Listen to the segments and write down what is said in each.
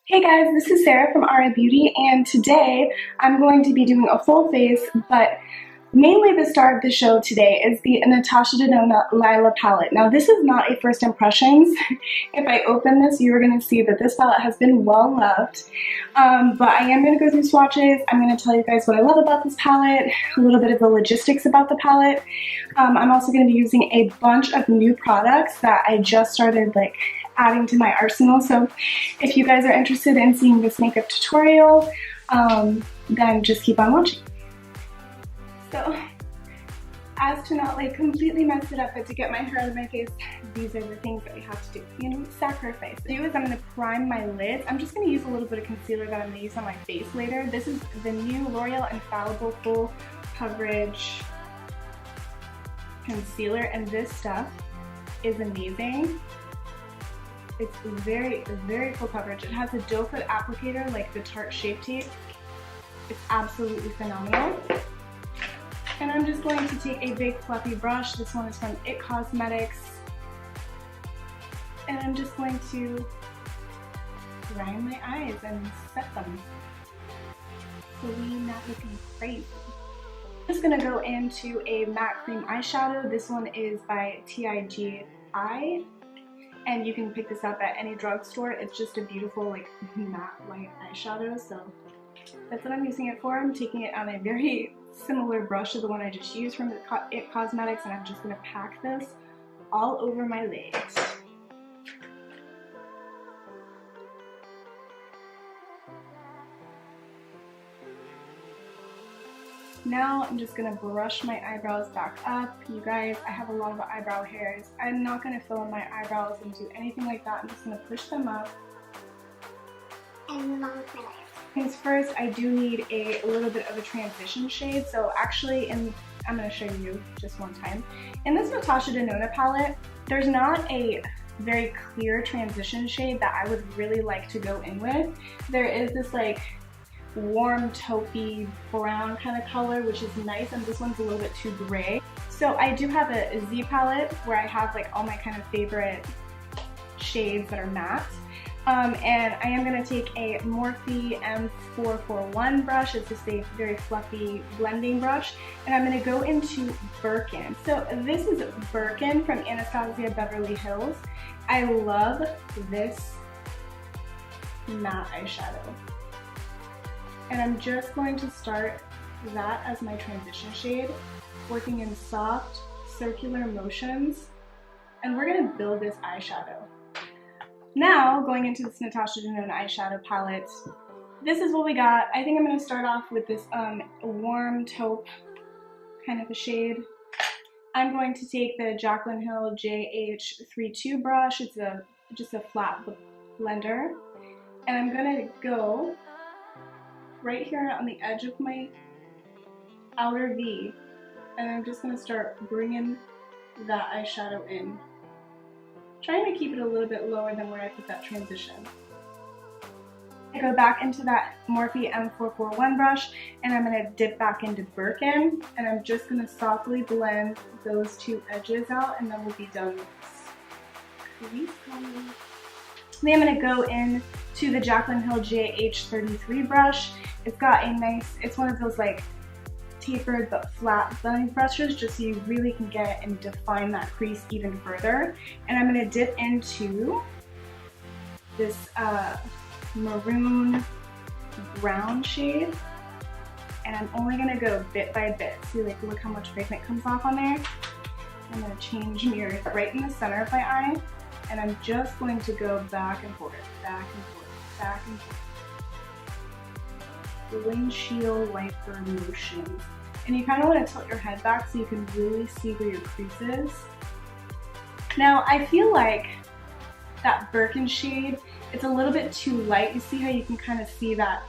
Hey guys, this is Sarah from RA Beauty, and today I'm going to be doing a full face, but mainly the star of the show today is the Natasha Denona Lila palette. Now this is not a first impressions. If I open this, you're going to see that this palette has been well loved, but I am going to go through swatches. I'm going to tell you guys what I love about this palette, a little bit of the logistics about the palette. I'm also going to be using a bunch of new products that I just started adding to my arsenal. So if you guys are interested in seeing this makeup tutorial, then just keep on watching. So as to not completely mess it up, but to get my hair out of my face, these are the things that we have to do. You know, sacrifice. What I do is I'm going to prime my lids. I'm just going to use a little bit of concealer that I'm going to use on my face later. This is the new L'Oreal Infallible Full Coverage Concealer, and this stuff is amazing. It's very, very full coverage. It has a doe foot applicator like the Tarte Shape Tape. It's absolutely phenomenal. And I'm just going to take a big fluffy brush. This one is from It Cosmetics. And I'm just going to line my eyes and set them so we're not looking crazy. I'm just gonna go into a matte cream eyeshadow. This one is by TIGI. And you can pick this up at any drugstore. It's just a beautiful matte white eyeshadow, so that's what I'm using it for. I'm taking it on a very similar brush to the one I just used from It Cosmetics, and I'm just going to pack this all over my lids. Now I'm just going to brush my eyebrows back up. You guys, I have a lot of eyebrow hairs. I'm not going to fill in my eyebrows and do anything like that. I'm just going to push them up and move on with my life. Things first, I do need a little bit of a transition shade. So actually, I'm going to show you just one time. In this Natasha Denona palette, there's not a very clear transition shade that I would really like to go in with. There is this warm taupey brown kind of color, which is nice, and this one's a little bit too gray. So I do have a Z palette where I have all my kind of favorite shades that are matte. And I am going to take a Morphe M441 brush. It's just a very fluffy blending brush, and I'm going to go into Birkin. So this is Birkin from Anastasia Beverly Hills. I love this matte eyeshadow. And I'm just going to start that as my transition shade, working in soft, circular motions. And we're going to build this eyeshadow. Now, going into this Natasha Denona eyeshadow palette, this is what we got. I think I'm going to start off with this warm taupe kind of a shade. I'm going to take the Jaclyn Hill JH32 brush. It's just a flat blender. And I'm going to go right here on the edge of my outer V, and I'm just going to start bringing that eyeshadow in, trying to keep it a little bit lower than where I put that transition. I go back into that Morphe M441 brush, and I'm going to dip back into Birkin, and I'm just going to softly blend those two edges out, and then we'll be done with this crease color. Then I'm going to go in to the Jaclyn Hill JH33 brush. It's got a nice, it's one of those tapered but flat blending brushes, just so you really can get and define that crease even further. And I'm going to dip into this maroon brown shade, and I'm only going to go bit by bit. See, look how much pigment comes off on there. I'm going to change mirrors right in the center of my eye. And I'm just going to go back and forth, back and forth, back and forth. Windshield wiper motions. And you kind of want to tilt your head back so you can really see where your crease is. Now, I feel like that Birkin shade, it's a little bit too light. You see how you can kind of see that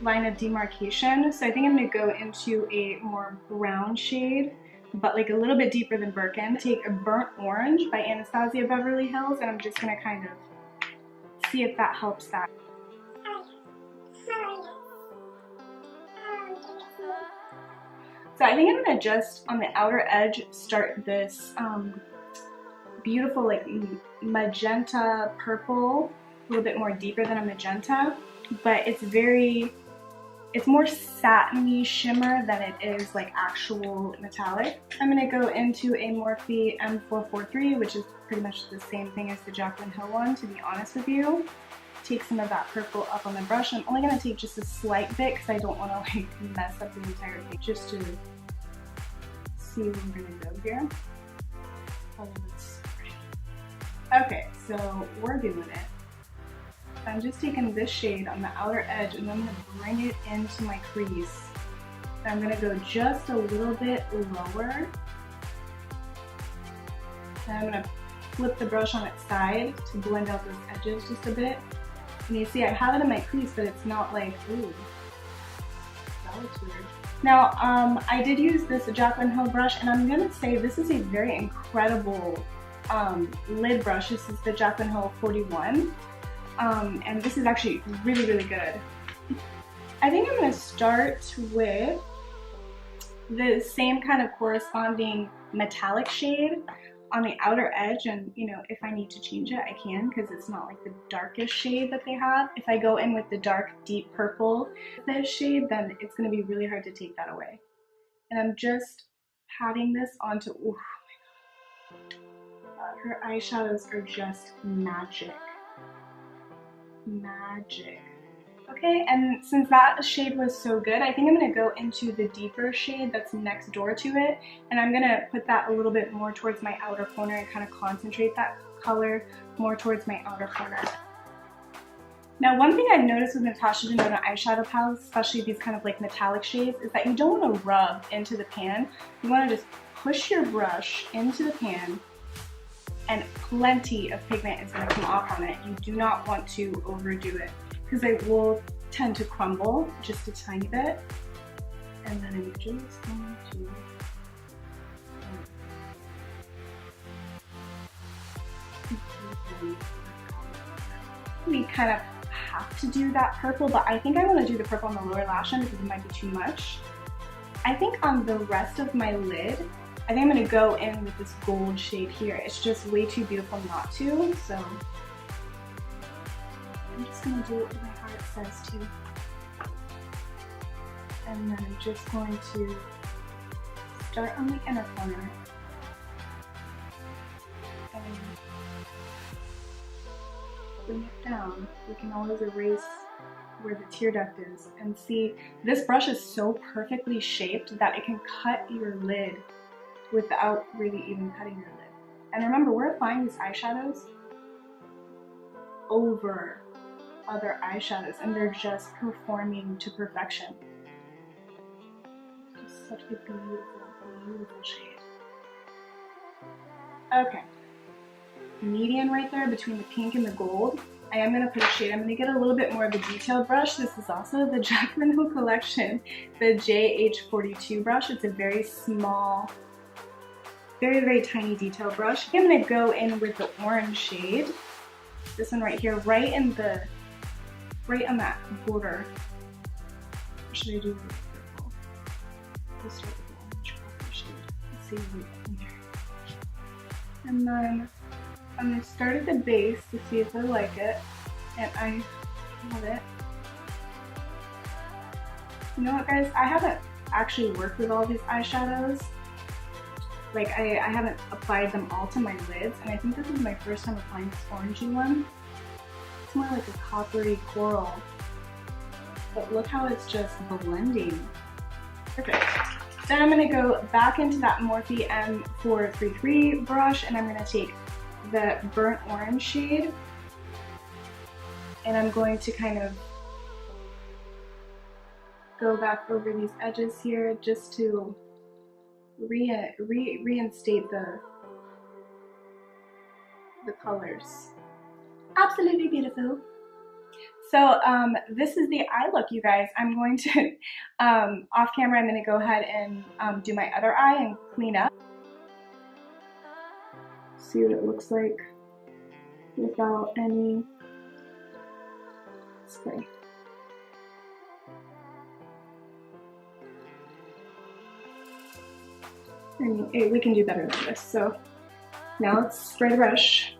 line of demarcation? So I think I'm going to go into a more brown shade, but a little bit deeper than Birkin. Take a Burnt Orange by Anastasia Beverly Hills, and I'm just going to kind of see if that helps that. So I think I'm going to just, on the outer edge, start this beautiful magenta purple little bit more deeper than a magenta, but it's more satiny shimmer than it is like actual metallic. I'm gonna go into a Morphe M443, which is pretty much the same thing as the Jaclyn Hill one, to be honest with you. Take some of that purple up on the brush. I'm only gonna take just a slight bit because I don't wanna like mess up the entire thing, just to see where we're gonna go here. Okay, so we're doing it. I'm just taking this shade on the outer edge and I'm gonna bring it into my crease. I'm gonna go just a little bit lower. And I'm gonna flip the brush on its side to blend out those edges just a bit. And you see I have it in my crease, but it's not like, ooh, that looks weird. Now, I did use this Jaclyn Hill brush, and I'm gonna say this is a very incredible lid brush. This is the Jaclyn Hill 41. And this is actually really, really good. I think I'm gonna start with the same kind of corresponding metallic shade on the outer edge, and you know, if I need to change it, I can, because it's not like the darkest shade that they have. If I go in with the dark, deep purple, this shade, then it's gonna be really hard to take that away. And I'm just patting this onto, ooh, oh my God. Her eyeshadows are just magic. Magic. Okay, and since that shade was so good, I think I'm gonna go into the deeper shade that's next door to it, and I'm gonna put that a little bit more towards my outer corner and kind of concentrate that color more towards my outer corner. Now, one thing I've noticed with Natasha Denona eyeshadow palettes, especially these kind of like metallic shades, is that you don't want to rub into the pan. You want to just push your brush into the pan, and plenty of pigment is going to come off on it. You do not want to overdo it, because it will tend to crumble just a tiny bit. And then I'm just going to we kind of have to do that purple, but I think I want to do the purple on the lower lash line because it might be too much. I think on the rest of my lid, I think I'm going to go in with this gold shade here. It's just way too beautiful not to, so I'm just going to do it what my heart says to. And then I'm just going to start on the inner corner and bring it down. We can always erase where the tear duct is. And see, this brush is so perfectly shaped that it can cut your lid without really even cutting your lid. And remember, we're applying these eyeshadows over other eyeshadows, and they're just performing to perfection. Just such a beautiful, beautiful shade. Okay, median right there between the pink and the gold. I am going to put a shade. I'm going to get a little bit more of a detailed brush. This is also the Jaclyn Hill collection, the JH42 brush. It's a very small, very, very tiny detail brush. I'm going to go in with the orange shade. This one right here, right on that border. What should I do with the purple? Let's start with the orange purple shade. Let's see what we get in there. And then I'm going to start at the base to see if I like it. And I love it. You know what, guys? I haven't actually worked with all these eyeshadows. Like, I haven't applied them all to my lids, and I think this is my first time applying this orangey one. It's more like a coppery coral, but look how it's just blending. Perfect. Then I'm going to go back into that Morphe M433 brush, and I'm going to take the burnt orange shade, and I'm going to kind of go back over these edges here just to reinstate the colors. Absolutely beautiful. So this is the eye look, you guys. I'm going to, off camera, I'm going to go ahead and do my other eye and clean up. See what it looks like without any spray. I mean, we can do better than this. So now let's spray the brush.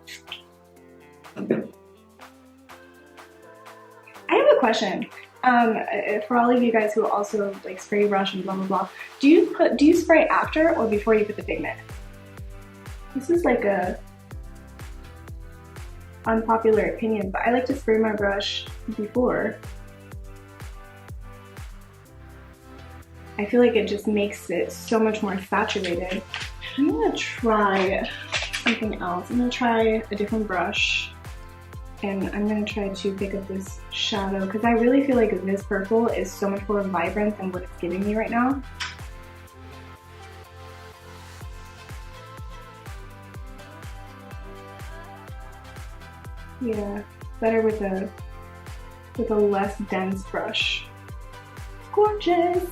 question. For all of you guys who also like spray brush and blah blah blah, do you spray after or before you put the pigment? This is like a unpopular opinion, but I like to spray my brush before. I feel like it just makes it so much more saturated. I'm gonna try something else. I'm gonna try a different brush, and I'm gonna try to pick up this shadow because I really feel like this purple is so much more vibrant than what it's giving me right now. Yeah, better with a less dense brush. Gorgeous!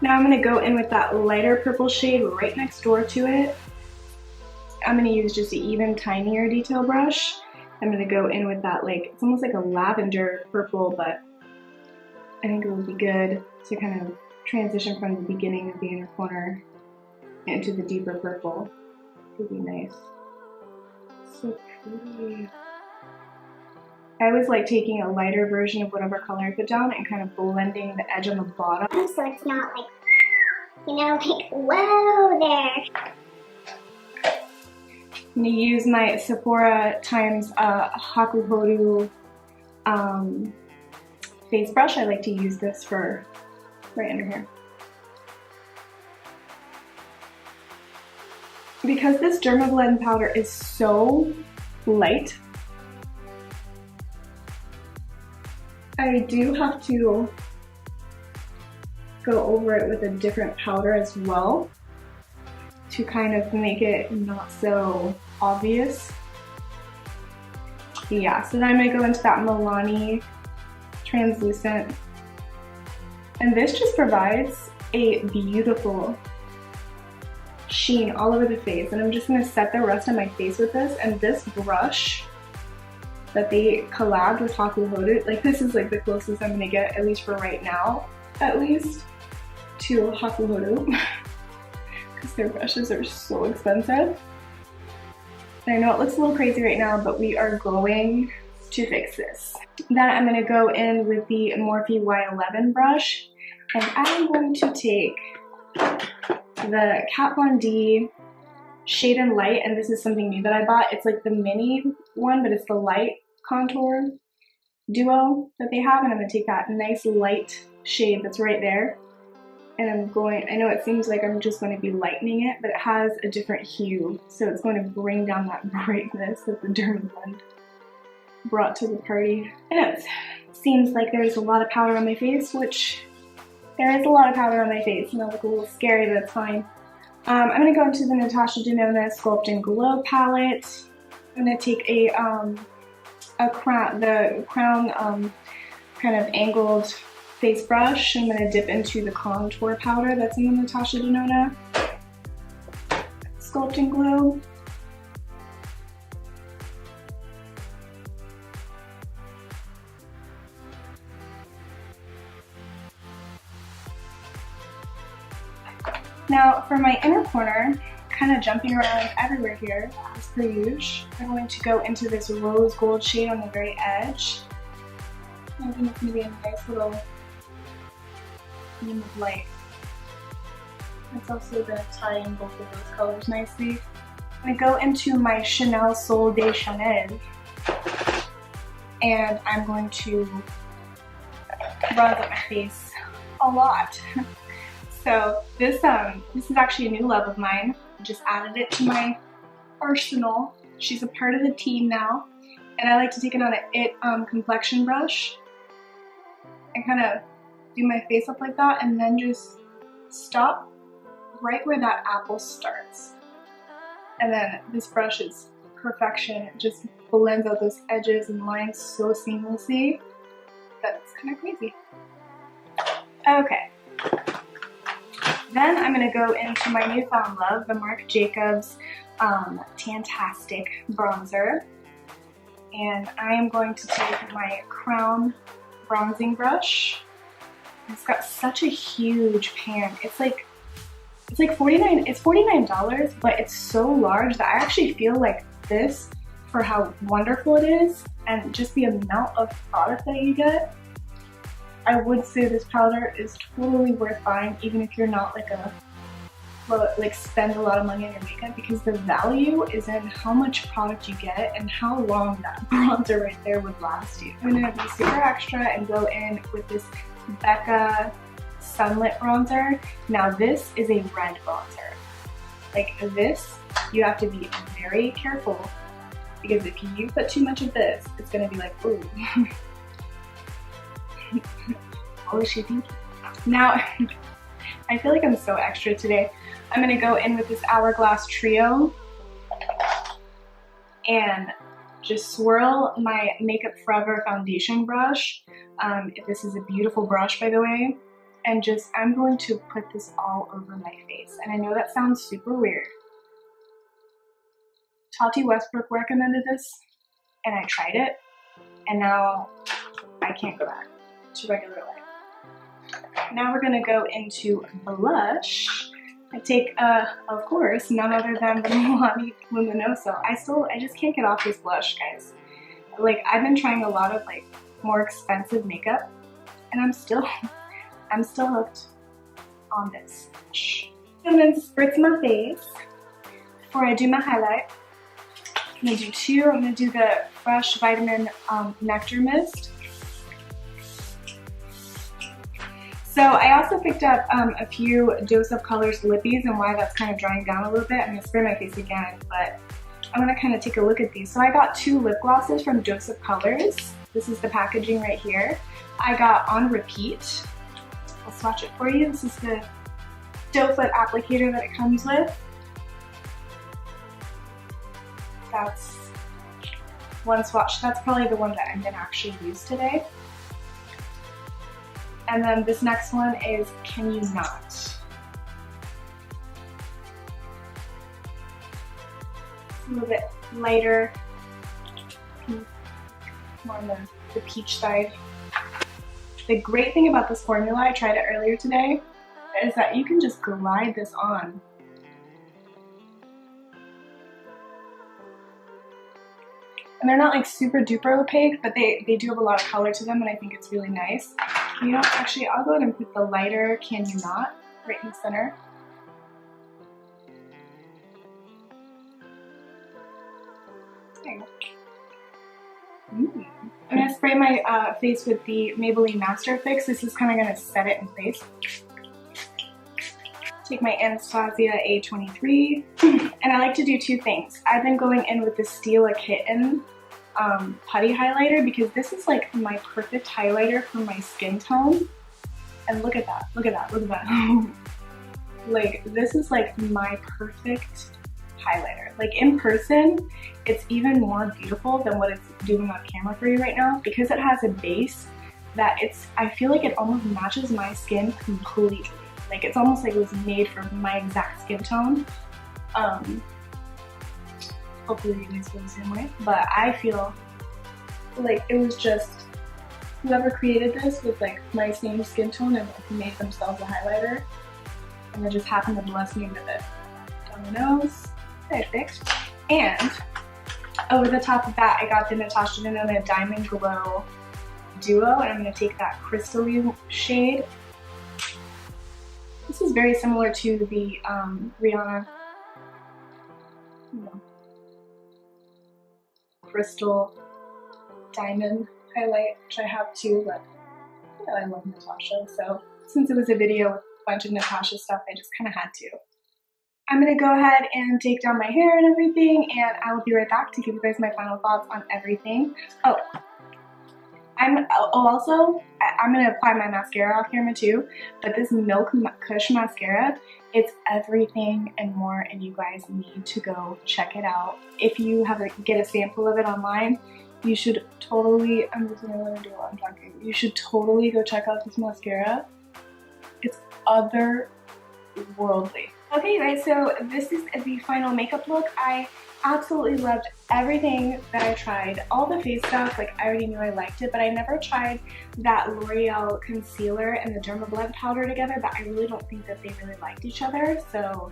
Now I'm gonna go in with that lighter purple shade right next door to it. I'm gonna use just an even tinier detail brush. I'm gonna go in with that, like, it's almost like a lavender purple, but I think it would be good to kind of transition from the beginning of the inner corner into the deeper purple. It would be nice. So pretty. I always like taking a lighter version of whatever color I put down and kind of blending the edge on the bottom. So it's not like, you know, like, whoa there. I'm going to use my Sephora times Hakuhoru face brush. I like to use this for right under here. Because this Dermablend powder is so light, I do have to go over it with a different powder as well to kind of make it not so obvious. Yeah, so then I'm gonna go into that Milani translucent, and this just provides a beautiful sheen all over the face, and I'm just gonna set the rest of my face with this. And this brush that they collabed with Hakuhoru, like, this is like the closest I'm gonna get, at least for right now, at least, to Hakuhoru, because their brushes are so expensive. And I know it looks a little crazy right now, but we are going to fix this. Then I'm gonna go in with the Morphe Y11 brush, and I'm going to take the Kat Von D Shade and Light, and this is something new that I bought. It's like the mini one, but it's the light contour duo that they have, and I'm gonna take that nice light shade that's right there, and I'm going, I know it seems like I'm just going to be lightening it, but it has a different hue, so it's going to bring down that brightness that the Dermablend brought to the party. And it seems like there's a lot of powder on my face, which there is a lot of powder on my face, and I look a little scary, but it's fine. I'm going to go into the Natasha Denona Sculpt and Glow palette. I'm going to take the crown kind of angled face brush. I'm going to dip into the contour powder that's in the Natasha Denona Sculpt and Glow. Now for my inner corner, kind of jumping around everywhere here, as per usual, I'm going to go into this rose gold shade on the very edge. I think it's going to be a nice little beam of light. It's also going to tie in both of those colors nicely. I'm going to go into my Chanel Sol de Chanel, and I'm going to bronze up my face a lot. So this is actually a new love of mine. I just added it to my arsenal. She's a part of the team now, and I like to take it on an IT complexion brush and kind of do my face up like that, and then just stop right where that apple starts. And then this brush is perfection. It just blends out those edges and lines so seamlessly that it's kind of crazy. Okay. Then I'm going to go into my newfound love, the Marc Jacobs Tantastic Bronzer. And I am going to take my Crown bronzing brush. It's got such a huge pan. It's like $49, but it's so large that I actually feel like this, for how wonderful it is and just the amount of product that you get, I would say this powder is totally worth buying, even if you're not like spend a lot of money on your makeup, because the value is in how much product you get and how long that bronzer right there would last you. I'm gonna be super extra and go in with this Becca Sunlit bronzer. Now this is a red bronzer. Like this, you have to be very careful, because if you put too much of this, it's gonna be like, ooh. What was she thinking? Now, I feel like I'm so extra today. I'm gonna go in with this Hourglass Trio and just swirl my Makeup Forever foundation brush. This is a beautiful brush, by the way. And just, I'm going to put this all over my face. And I know that sounds super weird. Tati Westbrook recommended this, and I tried it, and now I can't go back to regular life. Now we're gonna go into blush. I take, of course, none other than the Milani Luminoso. I just can't get off this blush, guys. Like, I've been trying a lot of like more expensive makeup, and I'm still hooked on this blush. I'm gonna spritz my face before I do my highlight. I'm gonna do two. I'm gonna do the Fresh Vitamin Nectar Mist. So I also picked up a few Dose of Colors lippies, and while that's kind of drying down a little bit, I'm gonna spray my face again, but I'm gonna kind of take a look at these. So I got two lip glosses from Dose of Colors. This is the packaging right here. I got On Repeat. I'll swatch it for you. This is the doe foot applicator that it comes with. That's one swatch. That's probably the one that I'm gonna actually use today. And then this next one is Can You Not? It's a little bit lighter, more on the peach side. The great thing about this formula, I tried it earlier today, is that you can just glide this on. And they're not like super duper opaque, but they do have a lot of color to them, and I think it's really nice. You know, actually, I'll go ahead and put the lighter Can You Not right in the center. There you go. I'm gonna spray my face with the Maybelline Master Fix. This is kind of gonna set it in place. Take my Anastasia A23, and I like to do two things. I've been going in with the Stila Kitten putty highlighter, because this is like my perfect highlighter for my skin tone. And look at that, look at that, look at that. Like, this is like my perfect highlighter. Like, in person, it's even more beautiful than what it's doing on camera for you right now, because it has a base that I feel like it almost matches my skin completely. Like, it's almost like it was made for my exact skin tone. Hopefully you guys feel the same way, but I feel like it was just whoever created this with like my same skin tone and like made themselves a highlighter, and they just happened to bless me with it. On the nose, perfect. And over the top of that, I got the Natasha Denona Diamond Glow Duo, and I'm gonna take that crystal shade. This is very similar to the Rihanna, crystal diamond highlight, which I have too, but you know, I love Natasha, so since it was a video with a bunch of Natasha stuff, I just kind of had to. I'm gonna go ahead and take down my hair and everything, and I will be right back to give you guys my final thoughts on everything. Oh, also, I'm gonna apply my mascara off camera too, but this Milk Kush mascara, it's everything and more, and you guys need to go check it out. If you have to get a sample of it online, you should totally, I'm just gonna let her do while I'm talking. You should totally go check out this mascara. It's otherworldly. Okay, you guys, so this is the final makeup look. I absolutely loved everything that I tried. All the face stuff, like, I already knew I liked it, but I never tried that L'Oreal concealer and the Derma Blend powder together, but I really don't think that they really liked each other, so.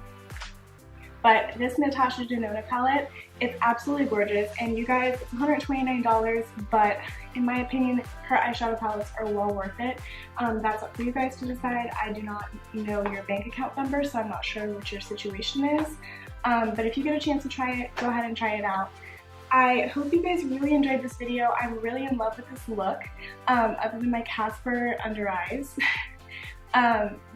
But this Natasha Denona palette, it's absolutely gorgeous. And you guys, it's $129, but in my opinion, her eyeshadow palettes are well worth it. That's up for you guys to decide. I do not know your bank account number, so I'm not sure what your situation is. But if you get a chance to try it, go ahead and try it out. I hope you guys really enjoyed this video. I'm really in love with this look, other than my Casper under eyes.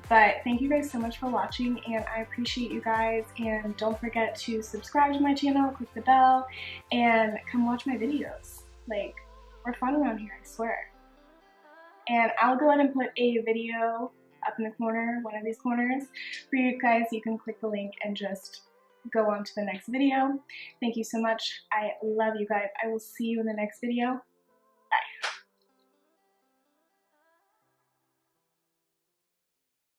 But thank you guys so much for watching, and I appreciate you guys. And don't forget to subscribe to my channel, click the bell, and come watch my videos. Like, we're fun around here, I swear. And I'll go ahead and put a video up in the corner, one of these corners, for you guys. You can click the link and just go on to the next video. Thank you so much. I love you guys. I will see you in the next video.